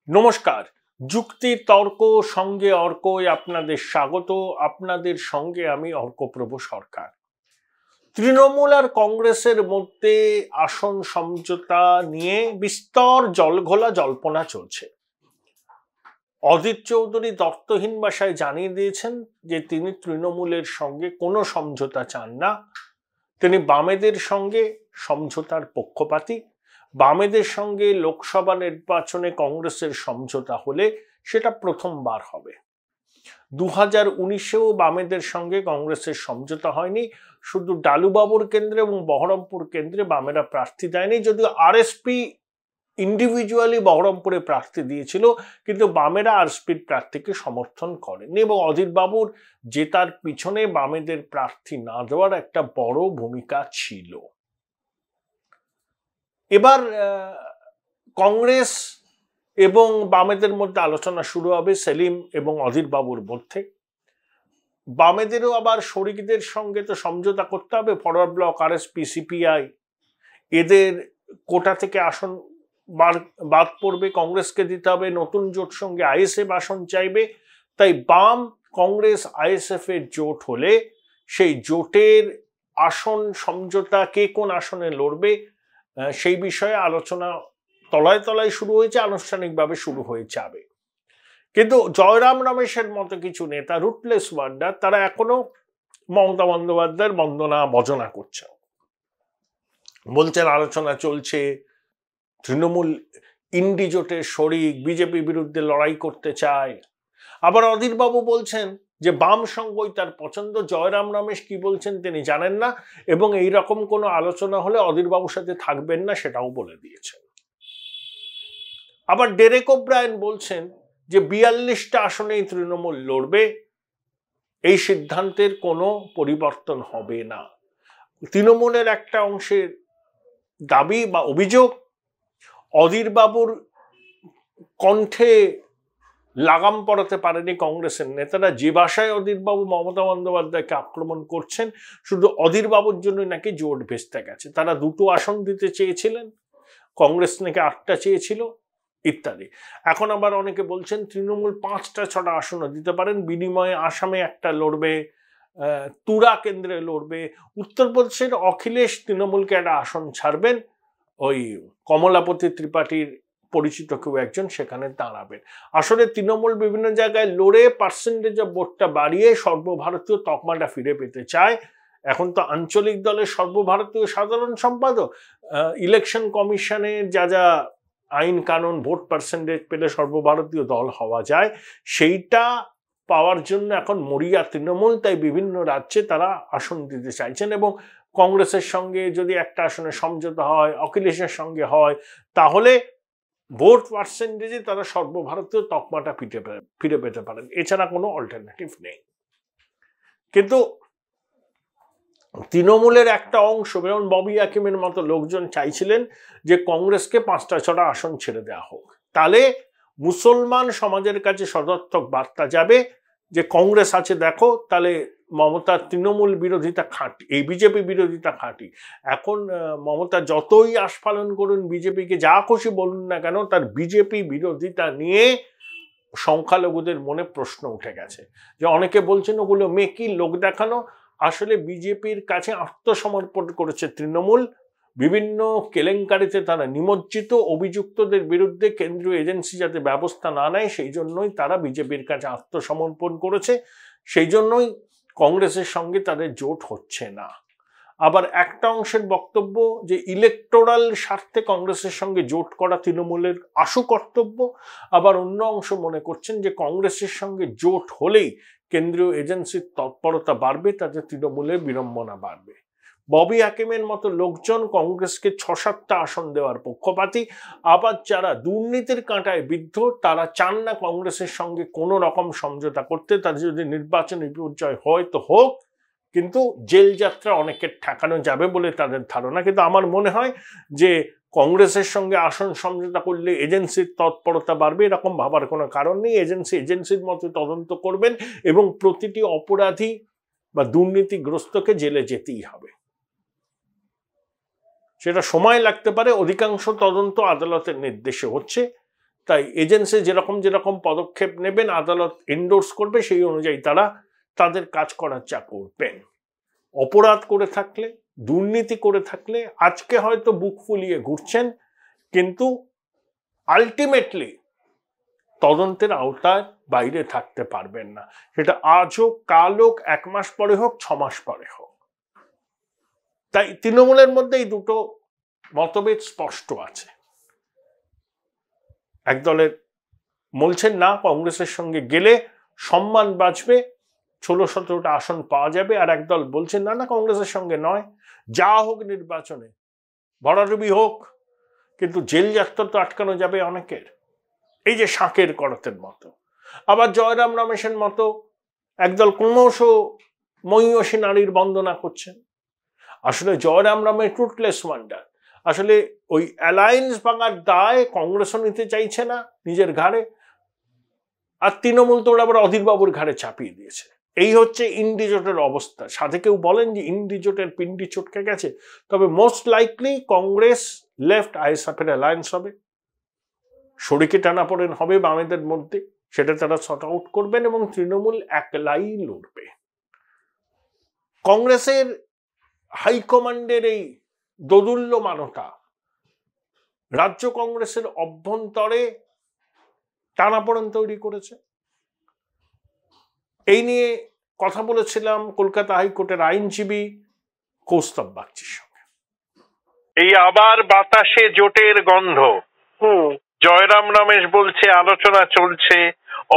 নমস্কার। যুক্তি তর্ক সঙ্গে অর্কয় আপনাদের স্বাগত। আপনাদের সঙ্গে আমি অর্কপ্রভ সরকার। তৃণমূল আর কংগ্রেসের মধ্যে আসন সমঝোতা নিয়ে বিস্তর জলঘোলা জল্পনা চলছে। অজিত চৌধুরী দর্থহীন ভাষায় জানিয়ে দিয়েছেন যে তিনি তৃণমূলের সঙ্গে কোনো সমঝোতা চান না। তিনি বামেদের সঙ্গে সমঝোতার পক্ষপাতী। বামেদের সঙ্গে লোকসভা নির্বাচনে কংগ্রেসের সমঝোতা হলে সেটা প্রথমবার হবে। 2019-এও বামেদের সঙ্গে কংগ্রেসের সমঝোতা হয়নি। শুধু ডালুবাবুর কেন্দ্রে এবং বহরমপুর কেন্দ্রে বামেরা প্রার্থী দেয়নি, যদিও আরএসপি ইন্ডিভিজুয়ালি বহরমপুরে প্রার্থী দিয়েছিল, কিন্তু বামেরা আরএসপির প্রার্থীকে সমর্থন করেনি এবং অজিত বাবুর জেতার পিছনে বামেদের প্রার্থী না দেওয়ার একটা বড় ভূমিকা ছিল। এবার কংগ্রেস এবং বামেদের মধ্যে আলোচনা শুরু হবে সেলিম এবং অজিত বাবুর মধ্যে। বামেদেরও আবার শরিকদের সঙ্গে তো সমঝোতা করতে হবে। ফরওয়ার্ড ব্লক, আরএসপি, সিপিআই এদের কোটা থেকে আসন বাদ পড়বে, কংগ্রেসকে দিতে হবে। নতুন জোট সঙ্গে আইএসএফ আসন চাইবে। তাই বাম, কংগ্রেস, আইএসএফ এর জোট হলে সেই জোটের আসন সমঝোতা, কে কোন আসনে লড়বে সেই বিষয়ে আলোচনা তলায় তলায় শুরু হয়েছে, আনুষ্ঠানিকভাবে শুরু হয়ে যাবে। কিন্তু জয়রাম রমেশের মতো কিছু নেতা, রুটলেস ওয়ান্ডার, তারা এখনো মমতা বন্দ্যোপাধ্যায়ের বন্দনা বজনা করছে। বলছেন আলোচনা চলছে, তৃণমূল ইন্ডি জোটের শরিক, বিজেপি বিরুদ্ধে লড়াই করতে চায়। আবার অধীর বাবু বলছেন যে বাম সঙ্গই তার পছন্দ। জয়রাম রমেশ কি বলছেন তিনি জানেন না এবং এই রকম কোনো আলোচনা হলে অধীর বাবুর সাথে থাকবেন না, সেটাও বলে দিয়েছেন। আবার ডেরেক ওব্রায়েন বলছেন যে 42টা আসনেই তৃণমূল লড়বে, এই সিদ্ধান্তের কোনো পরিবর্তন হবে না। তৃণমূলের একটা অংশের দাবি বা অভিযোগ, অধীর বাবুর কণ্ঠে লাগাম পড়াতে পারেনি কংগ্রেসের নেতারা। যে ভাষায় অধীর বাবু মমতা বন্দ্যোপাধ্যায়কে আক্রমণ করছেন, শুধু অধীর বাবুর জন্য নাকি জোট ভেস্তে গেছে। তারা 2টো আসন দিতে চেয়েছিলেন, কংগ্রেস নাকি 8টা চেয়েছিল ইত্যাদি। এখন আবার অনেকে বলছেন তৃণমূল 5টা 6টা আসনও দিতে পারেন, বিনিময়ে আসামে একটা লড়বে, তুরা কেন্দ্রে লড়বে। উত্তরপ্রদেশের অখিলেশ তৃণমূলকে একটা আসন ছাড়বেন, ওই কমলাপতি ত্রিপাঠীর পরিচিত কেউ একজন সেখানে দাঁড়াবেন। আসলে তৃণমূল বিভিন্ন জায়গায় লড়ে পার্সেন্টেজ অফ ভোটটা বাড়িয়ে সর্বভারতীয় তকমাটা ফিরে পেতে চায়। এখন তো আঞ্চলিক দলের সর্বভারতীয় সাধারণ সম্পাদক, ইলেকশন কমিশনের যা যা আইন কানুন, ভোট পার্সেন্টেজ পেলে সর্বভারতীয় দল হওয়া যায়, সেইটা পাওয়ার জন্য এখন মরিয়া তৃণমূল। তাই বিভিন্ন রাজ্যে তারা আসন দিতে চাইছেন এবং কংগ্রেসের সঙ্গে যদি একটা আসনে সমঝোতা হয়, অখিলেশের সঙ্গে হয়, তাহলে ভোট পার্সেন্টেজে তারা সর্বভারতীয় তকমাটা ফিরে পেতে পারেন। এছাড়া কোনো অল্টারনেটিভ নেই। কিন্তু তৃণমূলের একটা অংশ, যেমন ববি হাকিমের মতো লোকজন চাইছিলেন যে কংগ্রেসকে 5টা 6টা আসন ছেড়ে দেওয়া হোক। তাহলে মুসলমান সমাজের কাছে সদর্থক বার্তা যাবে যে কংগ্রেস আছে, দেখো, তাহলে মমতার তৃণমূল বিরোধিতা খাঁটি, এই বিজেপি বিরোধিতা খাঁটি। এখন মমতা যতই আস্ফালন করুন, বিজেপিকে যা খুশি বলুন না কেন, তার বিজেপি বিরোধিতা নিয়ে সংখ্যালঘুদের মনে প্রশ্ন উঠে গেছে। যে অনেকে বলছেন ওগুলো মেকি, লোক দেখানো। আসলে বিজেপির কাছে আত্মসমর্পণ করেছে তৃণমূল। বিভিন্ন কেলেঙ্কারিতে তারা নিমজ্জিত, অভিযুক্তদের বিরুদ্ধে কেন্দ্রীয় এজেন্সি যাতে ব্যবস্থা না নেয় সেই জন্যই তারা বিজেপির কাছে আত্মসমর্পণ করেছে। সেই জন্যই কংগ্রেসের সঙ্গে তাদের জোট হচ্ছে না। আবার একটা অংশের বক্তব্য যে ইলেকটোরাল স্বার্থে কংগ্রেসের সঙ্গে জোট করা তৃণমূলের আশু কর্তব্য। আবার অন্য অংশ মনে করছেন যে কংগ্রেসের সঙ্গে জোট হলেই কেন্দ্রীয় এজেন্সির তৎপরতা বাড়বে, তাতে তৃণমূলের বিড়ম্বনা বাড়বে। ববি হাকিমের মতো লোকজন কংগ্রেসকে 6-7টা আসন দেওয়ার পক্ষপাতী। আবার যারা দুর্নীতির কাঁটায় বিদ্ধ, তারা চান না কংগ্রেসের সঙ্গে কোনো রকম সমঝোতা করতে। তাদের যদি নির্বাচনী বিপর্যয় হয় তো হোক, কিন্তু জেল যাত্রা অনেকের ঠেকানো যাবে বলে তাদের ধারণা। কিন্তু আমার মনে হয় যে কংগ্রেসের সঙ্গে আসন সমঝোতা করলে এজেন্সির তৎপরতা বাড়বে, এরকম ভাবার কোনো কারণ নেই। এজেন্সির মতো তদন্ত করবেন এবং প্রতিটি অপরাধী বা দুর্নীতিগ্রস্তকে জেলে যেতেই হবে। সেটা সময় লাগতে পারে, অধিকাংশ তদন্ত আদালতের নির্দেশে হচ্ছে। তাই এজেন্সি যেরকম যেরকম পদক্ষেপ নেবেন আদালত এন্ডোর্স করবে, সেই অনুযায়ী তারা তাদের কাজ করার যা করবেন। অপরাধ করে থাকলে, দুর্নীতি করে থাকলে আজকে হয়তো বুক ফুলিয়ে ঘুরছেন, কিন্তু আলটিমেটলি তদন্তের আওতায় বাইরে থাকতে পারবেন না। সেটা আজ হোক, কাল হোক, 1 মাস পরে হোক, 6 মাস পরে হোক। তাই তৃণমূলের মধ্যে এই দুটো মতভেদ স্পষ্ট আছে। একদলের বলছেন না, কংগ্রেসের সঙ্গে গেলে সম্মান বাঁচবে, 16-17টা আসন পাওয়া যাবে, আর একদল বলছেন না না, কংগ্রেসের সঙ্গে নয়, যা হোক নির্বাচনে ভরাডুবি হোক, কিন্তু জেল যাত্রা তো আটকানো যাবে অনেকের। এই যে শাঁকের করতের মতো। আবার জয়রাম রমেশের মতো একদল ক্রমশ মহিষী নারীর বন্দনা করছেন। আসলে জয়রাম রমেশ ট্রুথলেস ওয়ান্ডার। আসলে ওই অ্যালায়েন্স ভাঙার দায় কংগ্রেসও নিতে চাইছে না নিজের ঘাড়ে, আর তৃণমূল তো আবার অধীরবাবুর ঘাড়ে চাপিয়ে দিয়েছে। এই হচ্ছে ইন্ডিজোটের অবস্থা। সাথে কেউ বলেন যে ইন্ডিজোটের পিন্ডি চটকে গেছে, তবে মোস্ট লাইকলি কংগ্রেস লেফট আইএসএফের অ্যালায়েন্স হবে, শরিকে টানাপোড়েন হবে বামেদের মধ্যে, সেটা তারা শর্ট আউট করবেন এবং তৃণমূল একলাই লড়বে। কংগ্রেসের হাইকমান্ডের এই দোদুল্যমানতা রাজ্য কংগ্রেসের অভ্যন্তরে টানাপোড়েন তৈরি করেছে। এই নিয়ে কথা বলেছিলাম কলকাতা হাইকোর্টের আইনজীবী কৌস্তব বাগচির সঙ্গে। এই আবার বাতাসে জোটের গন্ধ। জয়রাম রমেশ বলছে আলোচনা চলছে,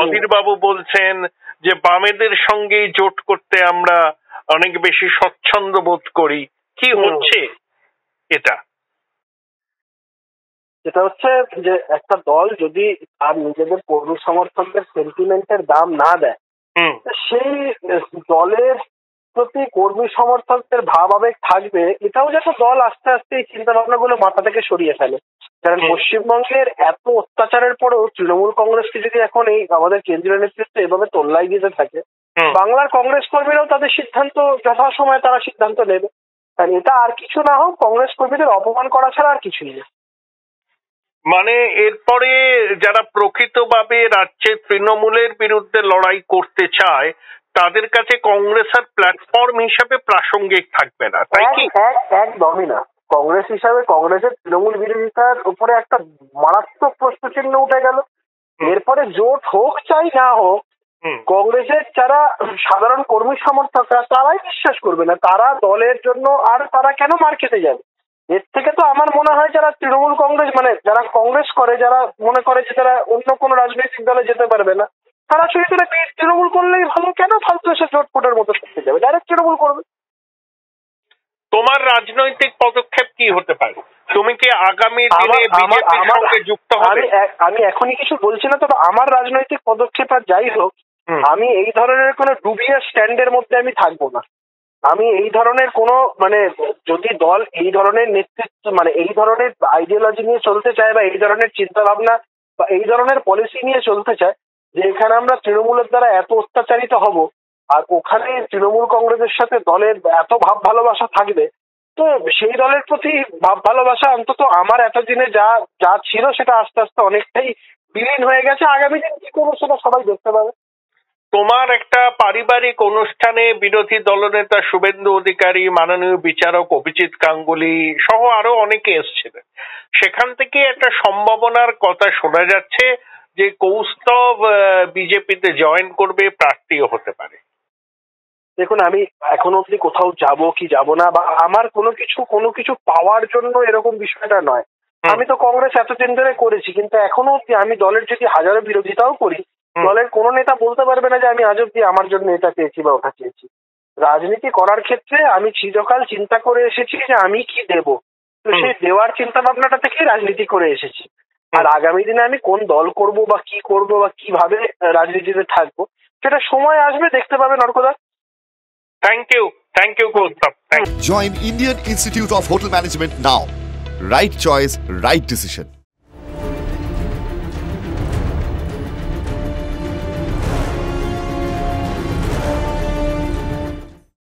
অধীর বাবু বলছেন যে বামেদের সঙ্গেই জোট করতে আমরা অনেক বেশি স্বচ্ছন্দ বোধ করি। কি হচ্ছে এটা? যেটা হচ্ছে যে একটা দল যদি তার নিজেদের কর্মী সমর্থকদের সেন্টিমেন্টের দাম না দেয়, সেই দলের প্রতি কর্মী সমর্থকদের ভাব আবেগ থাকবে, এটাও যেন দল আস্তে আস্তে এই চিন্তা ভাবনাগুলো মাথা থেকে সরিয়ে ফেলে। কারণ পশ্চিমবঙ্গের এত অত্যাচারের পরেও তৃণমূল কংগ্রেসকে যদি এখন এই আমাদের কেন্দ্রীয় নেতৃত্ব এভাবে তোল্লাই দিতে থাকে, বাংলার কংগ্রেস কর্মীরাও তাদের সিদ্ধান্ত যথাসময়ে তারা সিদ্ধান্ত নেবে। কারণ এটা আর কিছু না হোক, কংগ্রেস কর্মীদের অপমান করা ছাড়া আর কিছুই নেই। মানে এরপরে যারা প্রকৃতভাবে রাজ্যে তৃণমূলের বিরুদ্ধে লড়াই করতে চায় তাদের কাছে কংগ্রেস আর প্ল্যাটফর্ম হিসাবে প্রাসঙ্গিক থাকবে না, তাই কি? একদমই না। কংগ্রেস হিসাবে কংগ্রেসের তৃণমূল বিরোধিতার উপরে একটা মারাত্মক প্রশ্নচিহ্ন উঠে গেল। এরপরে জোট হোক চাই না হোক, কংগ্রেসের যারা সাধারণ কর্মী সমর্থকরা তারাই বিশ্বাস করবে না, তারা দলের জন্য আর তারা কেন মার খেতে যাবে। এর থেকে তো আমার মনে হয় যারা তৃণমূল কংগ্রেস মানে যারা কংগ্রেস করে, যারা মনে করে যে তারা অন্য কোনো রাজনৈতিক দলে যেতে পারবে না, তারা শুধু তৃণমূল করলেই ভালো, কেন ফালতু এসে জোটফোটের মতো করতে যাবে, ডাইরেক্ট তৃণমূল করবে। তোমার রাজনৈতিক পদক্ষেপ কি হতে পারে? তুমি কি আগামী দিনে বিজেপির সঙ্গে যুক্ত হবে? আমি এখনই কিছু বলছি না, তবে আমার রাজনৈতিক পদক্ষেপ আর যাই হোক, আমি এই ধরনের কোনো ডুবিয়াস স্ট্যান্ডের মধ্যে আমি থাকবো না। আমি এই ধরনের কোনো মানে যদি দল এই ধরনের নেতৃত্ব মানে এই ধরনের আইডিওলজি নিয়ে চলতে চায় বা এই ধরনের চিন্তা ভাবনা বা এই ধরনের পলিসি নিয়ে চলতে চায় যে এখানে আমরা তৃণমূলের দ্বারা এত অত্যাচারিত হব আর ওখানে তৃণমূল কংগ্রেসের সাথে দলের এত ভাব ভালোবাসা থাকবে, তো সেই দলের প্রতি ভাব ভালোবাসা অন্তত আমার এতদিনে যা যা ছিল সেটা আস্তে আস্তে অনেকটাই বিলীন হয়ে গেছে। আগামী দিন কি করবো সেটা সবাই দেখতে পাবে। তোমার একটা পারিবারিক অনুষ্ঠানে বিরোধী দলনেতা শুভেন্দু অধিকারী, মাননীয় বিচারক অভিজিৎ গাঙ্গুলি সহ আরো অনেকে এসেছিলেন। সেখান থেকে একটা সম্ভাবনার কথা শোনা যাচ্ছে যে কৌস্তব বিজেপিতে জয়েন করবে, প্রার্থীও হতে পারে। দেখুন, আমি এখনো অব্দি কোথাও যাব কি যাব না বা আমার কোনো কিছু পাওয়ার জন্য এরকম বিষয়টা নয়। আমি তো কংগ্রেস এতদিন ধরে করেছি, কিন্তু এখনো অব্দি আমি দলের যদি হাজারো বিরোধিতাও করি, দলের কোনো নেতা বলতে পারবে না যে আমি আজ অব্দি আমার জন্য এটা পেয়েছি বা ওটা চেয়েছি। রাজনীতি করার ক্ষেত্রে আমি চিরকাল চিন্তা করে এসেছি যে আমি কি দেব, তো সেই দেওয়ার চিন্তা ভাবনাটা থেকেই রাজনীতি করে এসেছি। আর আগামী দিনে আমি কোন দল করব বা কি করব বা কিভাবে রাজনীতিতে থাকবো সেটা সময় আসবে, দেখতে পাবেন অর্কদা। Thank you, Koustav. Join Indian Institute of Hotel Management now. Right choice, right decision.